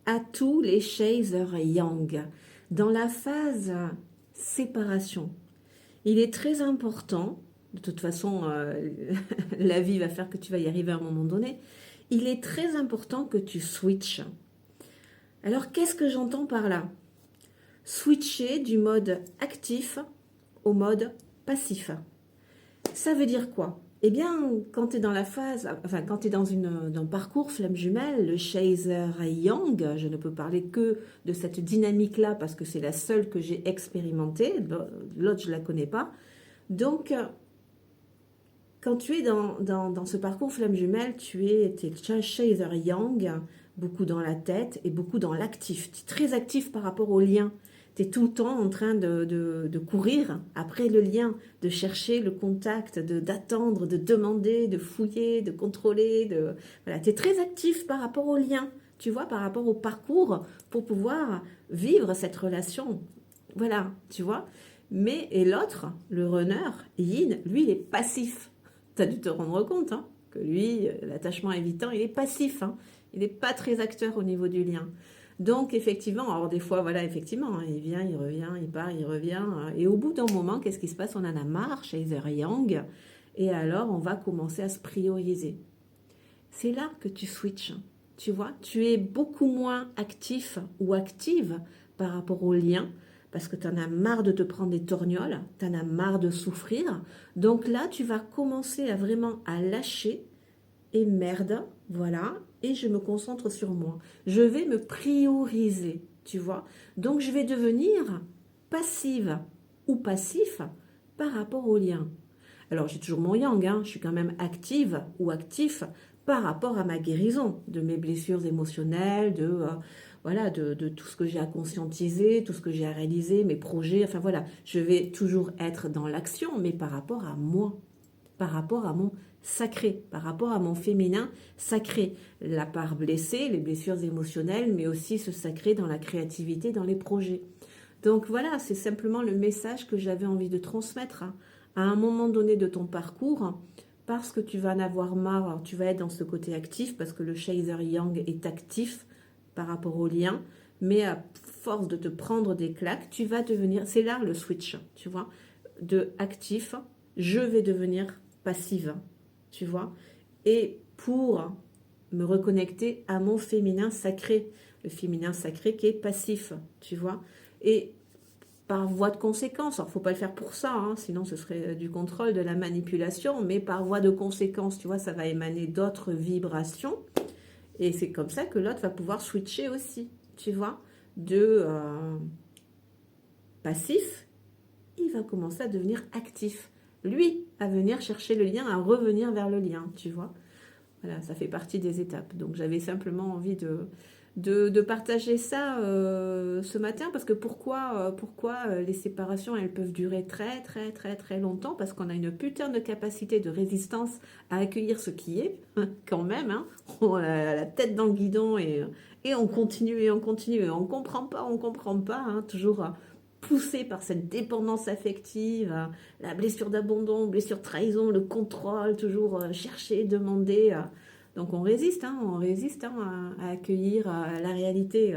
à tous les Chaser Yang dans la phase séparation. Il est très important, de toute façon, la vie va faire que tu vas y arriver à un moment donné, il est très important que tu switches. Alors, qu'est-ce que j'entends par là? Switcher du mode actif au mode passif. Ça veut dire quoi? Eh bien, quand tu es dans la phase, enfin, quand tu es dans un parcours flamme jumelle, le Chaser Yang, je ne peux parler que de cette dynamique-là parce que c'est la seule que j'ai expérimentée, l'autre je ne la connais pas. Donc, quand tu es dans ce parcours flamme jumelle, tu es Chaser Yang, beaucoup dans la tête et beaucoup dans l'actif. Tu es très actif par rapport au lien. Tu es tout le temps en train de courir après le lien, de chercher le contact, d'attendre, de demander, de fouiller, de contrôler. Voilà, tu es très actif par rapport au lien, tu vois, par rapport au parcours pour pouvoir vivre cette relation. Voilà, tu vois. Mais, et l'autre, le runner, Yin, lui, il est passif. Tu as dû te rendre compte hein, que lui, l'attachement évitant, il est passif. Hein. Il n'est pas très acteur au niveau du lien. Donc, effectivement, alors des fois, voilà, effectivement, hein, il vient, il revient, il part, il revient. Et au bout d'un moment, qu'est-ce qui se passe? On en a marre chez Yang. Et alors, on va commencer à se prioriser. C'est là que tu switches. Tu vois, tu es beaucoup moins actif ou active par rapport au lien parce que tu en as marre de te prendre des torgnoles, tu en as marre de souffrir. Donc là, tu vas commencer à vraiment à lâcher et merde, voilà, et je me concentre sur moi. Je vais me prioriser, tu vois. Donc je vais devenir passive ou passif par rapport au lien. Alors j'ai toujours mon yang, hein, je suis quand même active ou actif par rapport à ma guérison de mes blessures émotionnelles, voilà, de tout ce que j'ai à conscientiser, tout ce que j'ai à réaliser, mes projets, enfin voilà, je vais toujours être dans l'action, mais par rapport à moi, par rapport à mon sacré, par rapport à mon féminin sacré, la part blessée, les blessures émotionnelles, mais aussi ce sacré dans la créativité, dans les projets. Donc voilà, c'est simplement le message que j'avais envie de transmettre hein, à un moment donné de ton parcours, parce que tu vas en avoir marre, alors tu vas être dans ce côté actif, parce que le Chaser Yang est actif par rapport au lien, mais à force de te prendre des claques, tu vas devenir, c'est là le switch, tu vois, de actif, je vais devenir passive, tu vois, et pour me reconnecter à mon féminin sacré, le féminin sacré qui est passif, tu vois, et par voie de conséquence, alors il ne faut pas le faire pour ça, hein, sinon ce serait du contrôle, de la manipulation, mais par voie de conséquence, tu vois, ça va émaner d'autres vibrations, et c'est comme ça que l'autre va pouvoir switcher aussi, tu vois, de passif, il va commencer à devenir actif. Lui, à venir chercher le lien, à revenir vers le lien, tu vois. Voilà, ça fait partie des étapes. Donc j'avais simplement envie de partager ça ce matin parce que pourquoi les séparations elles peuvent durer très très très très longtemps parce qu'on a une putain de capacité de résistance à accueillir ce qui est quand même hein. On a la tête dans le guidon et on continue et on continue et on comprend pas hein, toujours poussé par cette dépendance affective, la blessure d'abandon, blessure de trahison, le contrôle, toujours chercher, demander. Donc on résiste hein, à accueillir la réalité.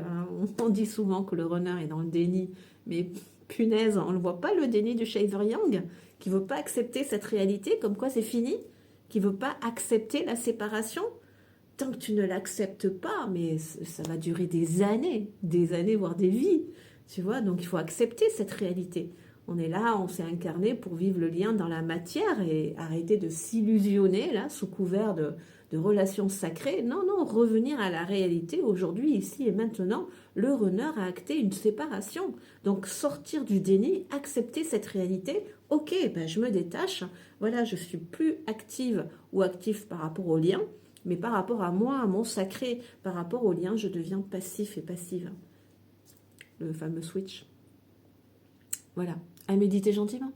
On dit souvent que le runner est dans le déni, mais punaise, on ne voit pas le déni du Chaser Yang, qui ne veut pas accepter cette réalité, comme quoi c'est fini, qui ne veut pas accepter la séparation. Tant que tu ne l'acceptes pas, mais ça va durer des années, voire des vies. Tu vois, donc il faut accepter cette réalité. On est là, on s'est incarné pour vivre le lien dans la matière et arrêter de s'illusionner là sous couvert de relations sacrées. Non, non, revenir à la réalité aujourd'hui, ici et maintenant. Le runner a acté une séparation. Donc sortir du déni, accepter cette réalité. Ok, ben je me détache. Voilà, je suis plus active ou actif par rapport au lien, mais par rapport à moi, à mon sacré, par rapport au lien, je deviens passif et passive. Le fameux switch. Voilà, à méditer gentiment.